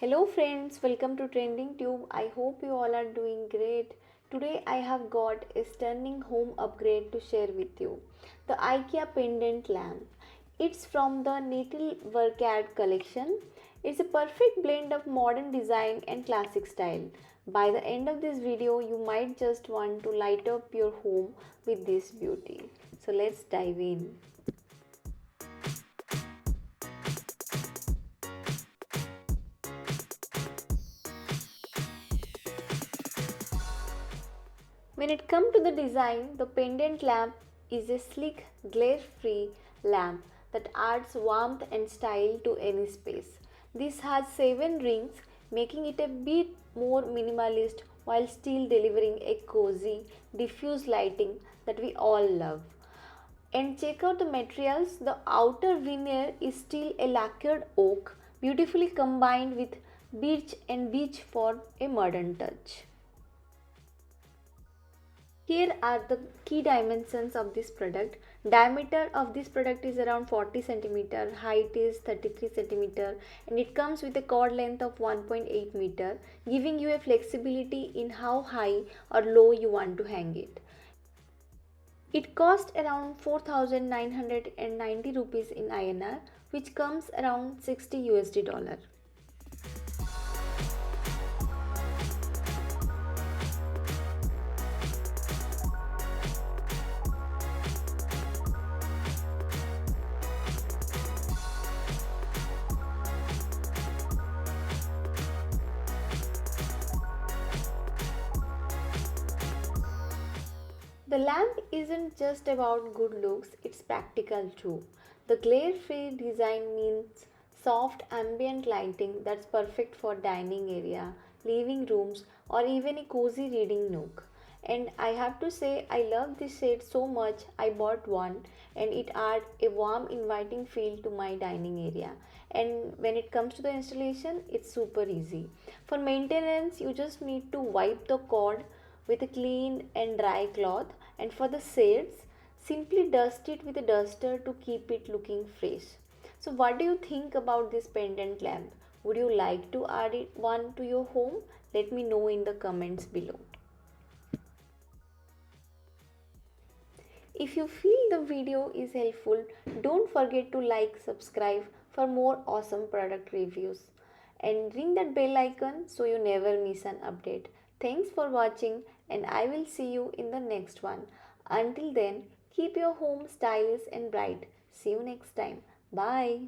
Hello friends, welcome to Trending Tube. I hope you all are doing great. Today I have got a stunning home upgrade to share with you. The IKEA pendant lamp. It's from the Nytillverkad collection. It's a perfect blend of modern design and classic style. By the end of this video, you might just want to light up your home with this beauty. So let's dive in. When it comes to the design, the pendant lamp is a sleek, glare-free lamp that adds warmth and style to any space. This has 7 rings, making it a bit more minimalist while still delivering a cozy, diffuse lighting that we all love. And check out the materials. The outer veneer is still a lacquered oak, beautifully combined with birch and beech for a modern touch. Here are the key dimensions of this product. Diameter of this product is around 40 cm, height is 33 cm, and it comes with a cord length of 1.8 meter, giving you a flexibility in how high or low you want to hang it. It cost around 4,990 rupees in INR, which comes around 60 USD dollar. The lamp isn't just about good looks, it's practical too. The glare-free design means soft ambient lighting that's perfect for dining area, living rooms, or even a cozy reading nook. And I have to say, I love this shade so much, I bought one and it adds a warm, inviting feel to my dining area. And when it comes to the installation, it's super easy. For maintenance, you just need to wipe the cord with a clean and dry cloth, and for the shades simply dust it with a duster to keep it looking fresh. So what do you think about this pendant lamp? Would you like to add one to your home? Let me know in the comments below. If you feel the video is helpful, don't forget to like, subscribe for more awesome product reviews, and ring that bell icon so you never miss an update. Thanks for watching, and I will see you in the next one. Until then, keep your home stylish and bright. See you next time. Bye.